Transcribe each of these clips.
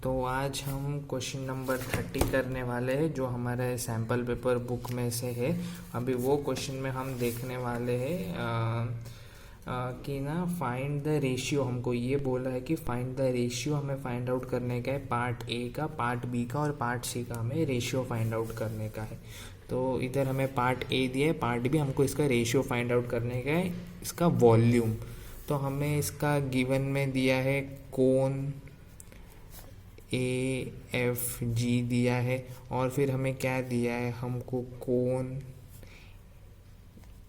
तो आज हम क्वेश्चन नंबर 30 करने वाले हैं जो हमारे सैम्पल पेपर बुक में से है। अभी वो क्वेश्चन में हम देखने वाले हैं कि ना फाइंड द रेशियो। हमको ये बोला है कि फाइंड द रेशियो हमें फाइंड आउट करने का है, पार्ट ए का, पार्ट बी का और पार्ट सी का हमें रेशियो फाइंड आउट करने का है। तो इधर हमें पार्ट ए दिया है, पार्ट बी हमको इसका रेशियो फाइंड आउट करने का है, इसका वॉल्यूम। तो हमें इसका गिवन में दिया है कोन ए एफ जी दिया है, और फिर हमें क्या दिया है, हमको कोन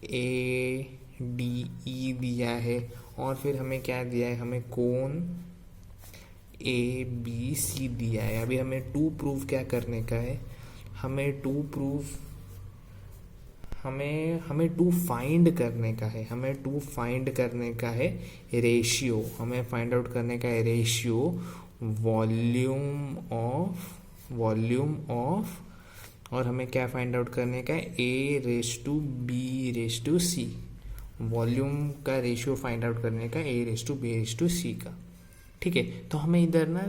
ए डी ई दिया है, और फिर हमें क्या दिया है, हमें कोन ए बी सी दिया है। अभी हमें टू प्रूव क्या करने का है, हमें टू प्रूव हमें टू फाइंड करने का है, हमें टू फाइंड करने का है रेशियो। हमें फाइंड आउट करने का है रेशियो वॉल्यूम ऑफ और हमें क्या फाइंड आउट करने का है, A is to B is to C. Volume का रेशियो फाइंड आउट करने का A is to B is to C का। ठीक है, तो हमें इधर ना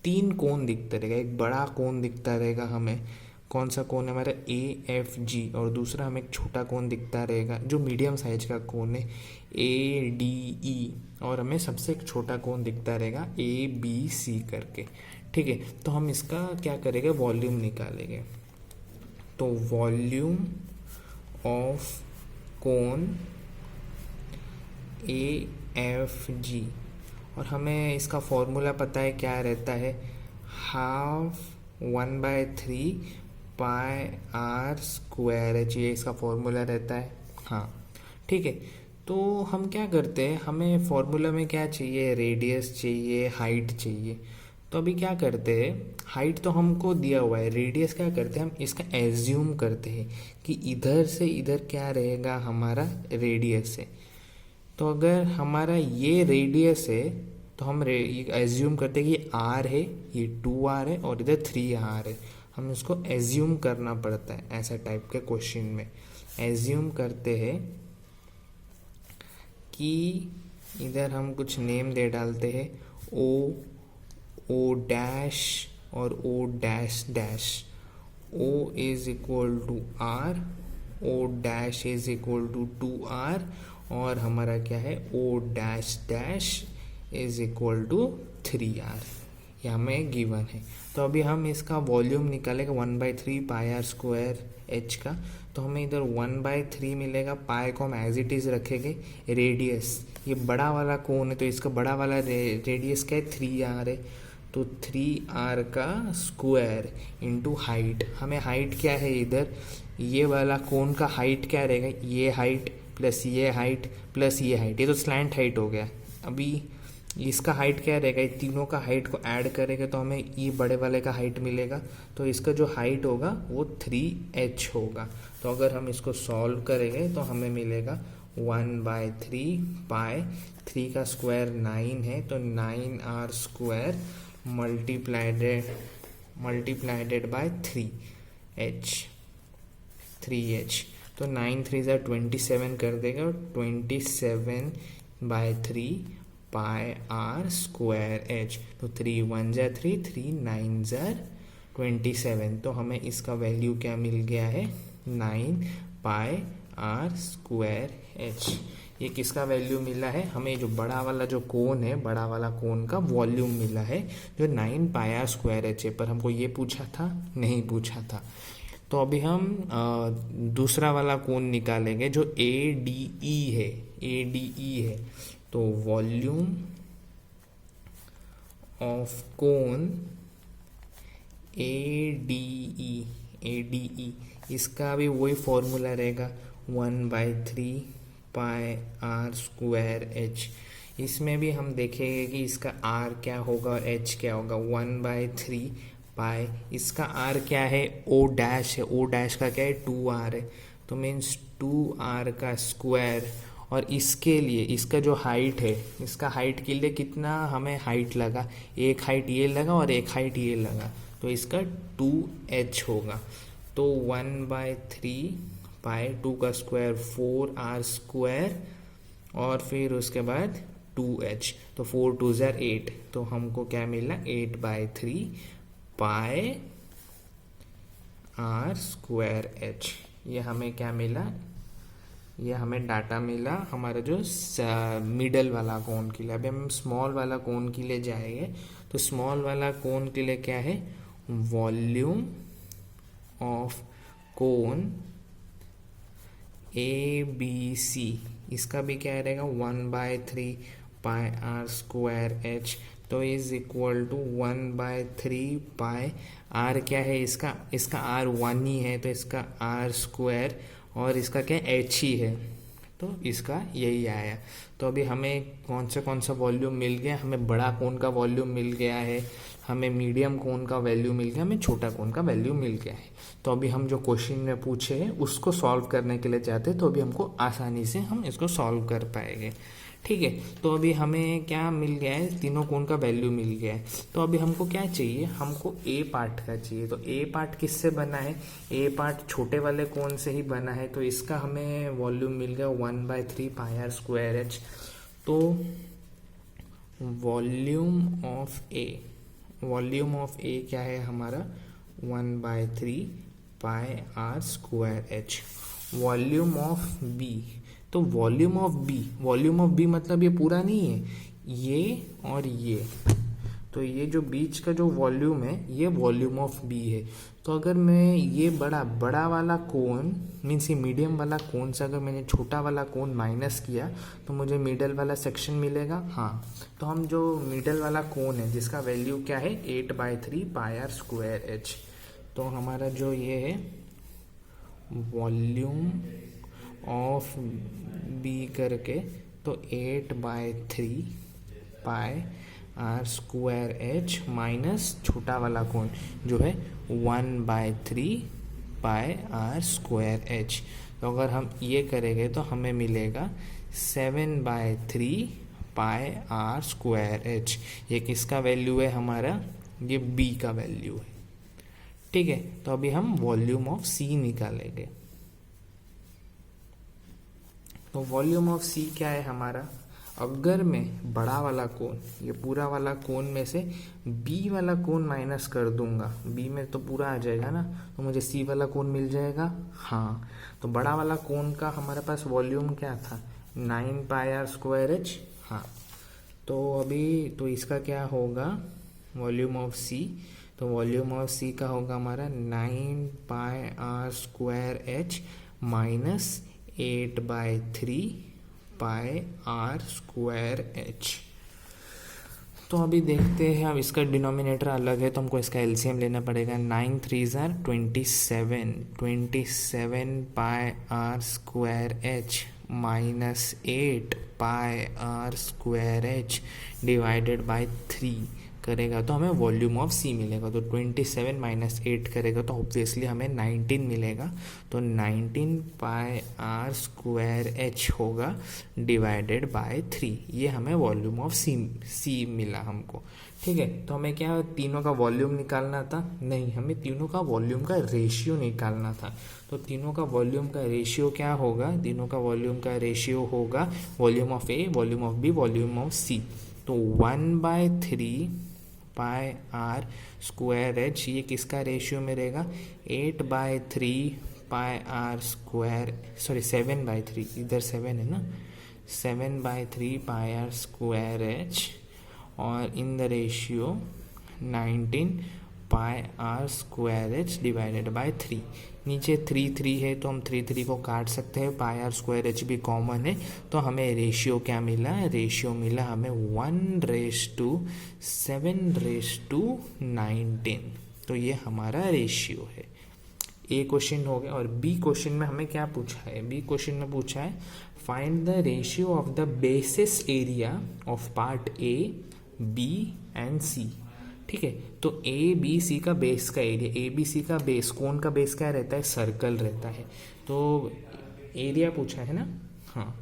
तीन कोण दिखता रहेगा। एक बड़ा कोण दिखता रहेगा हमें, कौन सा कोण है हमारा, ए एफ जी, और दूसरा हमें एक छोटा कोण दिखता रहेगा जो मीडियम साइज का कोण है, ए डी ई, और हमें सबसे एक छोटा कोण दिखता रहेगा ए बी सी करके। ठीक है, तो हम इसका क्या करेंगे, वॉल्यूम निकालेंगे। तो वॉल्यूम ऑफ कोण ए एफ जी, और हमें इसका फॉर्मूला पता है, क्या रहता है, half 1/3 pi r square h, ये इसका फॉर्मूला रहता है। हाँ ठीक है, तो हम क्या करते हैं, हमें फॉर्मूला में क्या चाहिए, रेडियस चाहिए, हाइट चाहिए। तो अभी क्या करते हैं, हाइट तो हमको दिया हुआ है, रेडियस क्या करते हैं, हम इसका एज्यूम करते हैं कि इधर से इधर क्या रहेगा, हमारा रेडियस है। तो अगर हमारा ये रेडियस है तो हम एज्यूम करते हैं कि ये आर है, ये 2r है और इधर 3r है। हम इसको एज्यूम करना पड़ता है ऐसा टाइप के क्वेश्चन में। एज्यूम करते हैं कि इधर हम कुछ नेम दे डालते हैं, ओ डैश और O dash dash. O is equal to r, O dash is equal to 2r, और हमारा क्या है, O dash dash is equal to 3r। ये हमें गिवन है। तो अभी हम इसका वॉल्यूम निकालेंगे 1/3 पाई आर स्क्वायर एच का। तो हमें इधर 1/3 मिलेगा, पाई को हम एज इट इज़ रखेंगे। रेडियस, ये बड़ा वाला कोण है तो इसका बड़ा वाला रेडियस क्या है, 3r है। तो 3r का स्क्वायर इंटू हाइट। हमें हाइट क्या है, इधर ये वाला कोण का हाइट क्या रहेगा, ये हाइट प्लस ये हाइट प्लस ये हाइट, ये तो स्लैंट हाइट हो गया। अभी इसका हाइट क्या रहेगा, ये तीनों का हाइट को ऐड करेंगे तो हमें ये बड़े वाले का हाइट मिलेगा। तो इसका जो हाइट होगा वो 3h होगा। तो अगर हम इसको सॉल्व करेंगे तो हमें मिलेगा 1/3 पाई, 3 का स्क्वायर 9 है तो 9r स्क्वायर मल्टीप्लाइडेड बाय 3h। तो 9 3 27 कर देगा, और 27/3 पाई आर स्क्वायर एच। तो 3 1 3, 3 9 27। तो हमें इसका वैल्यू क्या मिल गया है, 9 पाई आर स्क्वायर एच। ये किसका वैल्यू मिला है, हमें जो बड़ा वाला जो कोण है, बड़ा वाला कोण का वॉल्यूम मिला है जो 9 पाई आर स्क्वायर एच है। पर हमको ये पूछा था, नहीं पूछा था। तो अभी हम दूसरा वाला कोण निकालेंगे जो ए डी ई है। तो वॉल्यूम ऑफ कोण ए डी ई, इसका भी वही फॉर्मूला रहेगा 1/3 पाई आर स्क्वायर एच। इसमें भी हम देखेंगे कि इसका आर क्या होगा और एच क्या होगा। 1/3 पाई, इसका आर क्या है, ओ डैश है, ओ डैश का क्या है, 2r है। तो मीन्स 2r का स्क्वायर, और इसके लिए इसका जो हाइट है, इसका हाइट के लिए कितना हमें हाइट लगा, एक हाइट ये लगा और एक हाइट ये लगा, तो इसका 2h होगा। तो 1/3 पाई, 2 का स्क्वायर 4r स्क्वायर, और फिर उसके बाद 2h, तो 4 2 ज़ार 8, तो हमको क्या मिला 8/3 पाई आर स्क्वायर एच। ये हमें क्या मिला, ये हमें डाटा मिला हमारा जो मिडल वाला कोण के लिए। अभी हम स्मॉल वाला कोण के लिए जाएंगे, तो स्मॉल वाला कोण के लिए क्या है, वॉल्यूम ऑफ कोण ए बी सी, इसका भी क्या रहेगा 1/3 पाई आर स्क्वायर एच, तो is equal to 1/3 pi r क्या है इसका आर 1 ही है, तो इसका आर स्क्वायर और इसका क्या एच ही है, तो इसका यही आया। तो अभी हमें कौन सा वॉल्यूम मिल गया, हमें बड़ा कोण का वॉल्यूम मिल गया है, हमें मीडियम कोण का वैल्यू मिल गया, हमें छोटा कोण का वैल्यू मिल गया है। तो अभी हम जो क्वेश्चन में पूछे हैं उसको सॉल्व करने के लिए चाहते हैं, तो अभी हमको आसानी से हम इसको सॉल्व कर पाएंगे। ठीक है, तो अभी हमें क्या मिल गया है, तीनों कोण का वैल्यू मिल गया है। तो अभी हमको क्या चाहिए, हमको ए पार्ट का चाहिए। तो ए पार्ट किससे बना है, ए पार्ट छोटे वाले कोण से ही बना है, तो इसका हमें वॉल्यूम मिल गया 1/3 पाई आर स्क्वायर एच। तो वॉल्यूम ऑफ ए क्या है हमारा 1/3 pi r square h. Volume of B, तो वॉल्यूम ऑफ बी मतलब ये पूरा नहीं है, ये और ये, तो ये जो बीच का जो वॉल्यूम है ये वॉल्यूम ऑफ बी है। तो अगर मैं ये बड़ा वाला कोण मीन्स ये मीडियम वाला कोण से अगर मैंने छोटा वाला कोण माइनस किया तो मुझे मिडल वाला सेक्शन मिलेगा। हाँ, तो हम जो मिडल वाला कोण है जिसका वैल्यू क्या है 8/3 पाई आर स्क्वायर एच, तो हमारा जो ये है वॉल्यूम ऑफ बी करके, तो 8/3 pi r square h minus छोटा वाला कोण जो है 1/3 पाई आर स्क्वायर एच। तो अगर हम ये करेंगे तो हमें मिलेगा 7/3 पाई आर स्क्वायर एच। ये किसका वैल्यू है हमारा, ये बी का वैल्यू है। ठीक है, तो अभी हम वॉल्यूम ऑफ सी निकालेंगे। तो वॉल्यूम ऑफ सी क्या है हमारा, अगर मैं बड़ा वाला कोण ये पूरा वाला कोण में से बी वाला कोण माइनस कर दूंगा, बी में तो पूरा आ जाएगा ना, तो मुझे सी वाला कोण मिल जाएगा। हाँ, तो बड़ा वाला कोण का हमारे पास वॉल्यूम क्या था 9 पाई आर स्क्वायर एच। हाँ, तो अभी तो इसका क्या होगा वॉल्यूम ऑफ सी, तो वॉल्यूम ऑफ सी का होगा हमारा 9 pi r square h minus 8/3 pi r square h. तो अभी देखते हैं, अब इसका डिनोमिनेटर अलग है तो हमको इसका एलसीएम लेना पड़ेगा। 9 3 ज़ार 27 pi r square h minus 8 pi r square h divided by 3 करेगा तो हमें वॉल्यूम ऑफ सी मिलेगा। तो 27 माइनस 8 करेगा तो ऑब्वियसली हमें 19 मिलेगा। तो 19 पाई आर स्क्वायर एच होगा डिवाइडेड बाय 3, ये हमें वॉल्यूम ऑफ सी मिला हमको। ठीक है, तो हमें क्या तीनों का वॉल्यूम निकालना था, नहीं हमें तीनों का वॉल्यूम का रेशियो निकालना था। तो तीनों का वॉल्यूम का रेशियो क्या होगा, तीनों का वॉल्यूम का रेशियो होगा volume of A, volume of B, volume of C. तो 1/3 पाई आर स्क्वायर एच ये किसका रेशियो में रहेगा 8/3 पाई आर स्क्वायर, सॉरी 7/3, इधर 7 है ना, 7/3 पाई आर स्क्वायर एच और in the ratio 19 pi r square h divided by 3। नीचे 3 है तो हम 3 को काट सकते हैं, पाई आर स्क्वायर एच भी कॉमन है, तो हमें रेशियो क्या मिला, रेशियो मिला हमें 1:7:19। तो ये हमारा रेशियो है। ए क्वेश्चन हो गया। और बी क्वेश्चन में हमें क्या पूछा है, बी क्वेश्चन में पूछा है find the ratio of the basis area of part A B and C. ठीक है, तो ए बी सी का बेस का एरिया, ए बी सी का बेस, कोन का बेस क्या रहता है, सर्कल रहता है, तो एरिया पूछा है ना। हाँ,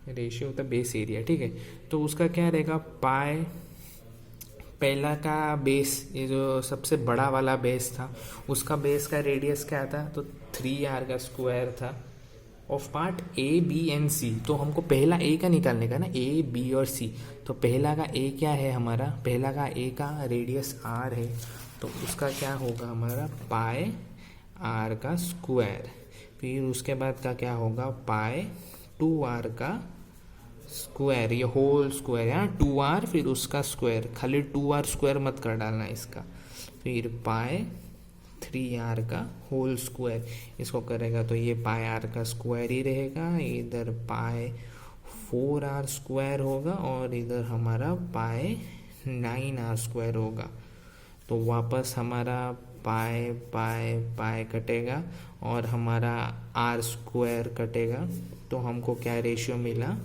रेशियो होता है बेस एरिया। ठीक है, तो उसका क्या रहेगा पाई, पहला का बेस, ये जो सबसे बड़ा वाला बेस था उसका बेस का रेडियस क्या था, तो 3r का स्क्वायर था। Of part A B and C. तो हमको पहला ए का निकालने का ना, ए बी और सी। तो पहला का ए क्या है हमारा, पहला का ए का रेडियस आर है, तो उसका क्या होगा हमारा पाई आर का स्क्वायर। फिर उसके बाद का क्या होगा पाई 2r का स्क्वायर, ये होल स्क्वायर है 2r, फिर उसका स्क्वायर, खाली 2r स्क्वायर मत कर डालना इसका। फिर पाई 3r का होल स्क्वायर, इसको करेगा तो ये पाई r का स्क्वायर ही रहेगा, इधर पाई 4r स्क्वायर होगा और इधर हमारा पाई 9r स्क्वायर होगा। तो वापस हमारा पाई पाई पाई कटेगा और हमारा r स्क्वायर कटेगा। तो हमको क्या रेशियो मिला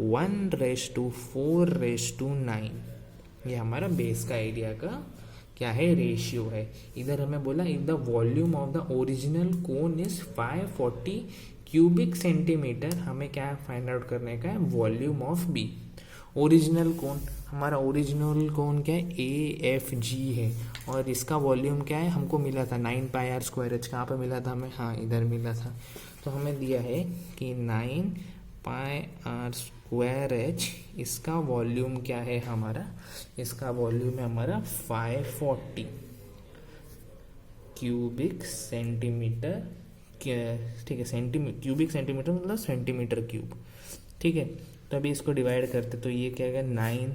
1:4:9। ये हमारा बेस का एरिया का क्या है रेशियो है। इधर हमें बोला if the volume of the original cone is 540 cubic centimetre, हमें क्या फाइंड आउट करने का है वॉल्यूम ऑफ बी। ओरिजिनल कोन, हमारा ओरिजिनल कोन क्या है AFG है और इसका वॉल्यूम क्या है हमको मिला था 9 पाई आर स्क्वायर एच। कहाँ पे मिला था हमें, हाँ इधर मिला था। तो हमें दिया है कि 9 पाई आर स्क्वायर एच, इसका वॉल्यूम क्या है हमारा, इसका वॉल्यूम है हमारा 540 क्यूबिक सेंटीमीटर, ठीक है सेंटीमीटर, क्यूबिक सेंटीमीटर मतलब सेंटीमीटर क्यूब, ठीक है। तो अभी इसको डिवाइड करते तो ये क्या है 9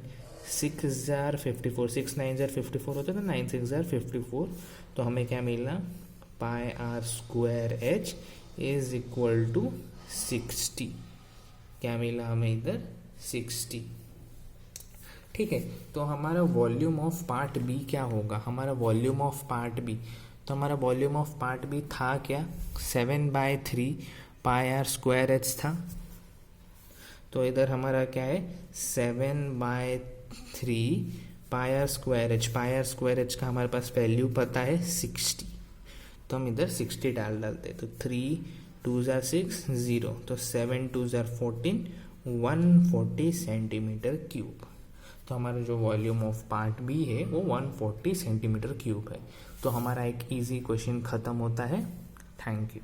6 जार 54, 6 9 जार 54 होता है, तो 9 6 जार 54। तो हमें क्या मिला pi r square h is equal to 60। क्या मिला हमें इधर 60, ठीक है। तो हमारा वॉल्यूम ऑफ पार्ट बी क्या होगा, हमारा वॉल्यूम ऑफ पार्ट बी, तो हमारा वॉल्यूम ऑफ पार्ट बी था क्या 7/3 पाई आर स्क्वायर एच था। तो इधर हमारा क्या है 7/3 pi r square h, pi r square h का हमारे पास वैल्यू पता है 60, तो हम इधर 60 डालते। तो 3 2 जार 6 0, तो 7 2 जार 14, 140 सेंटीमीटर क्यूब। तो हमारा जो वॉल्यूम ऑफ पार्ट बी है वो 140 सेंटीमीटर क्यूब है। तो हमारा एक इजी क्वेश्चन खत्म होता है। Thank you.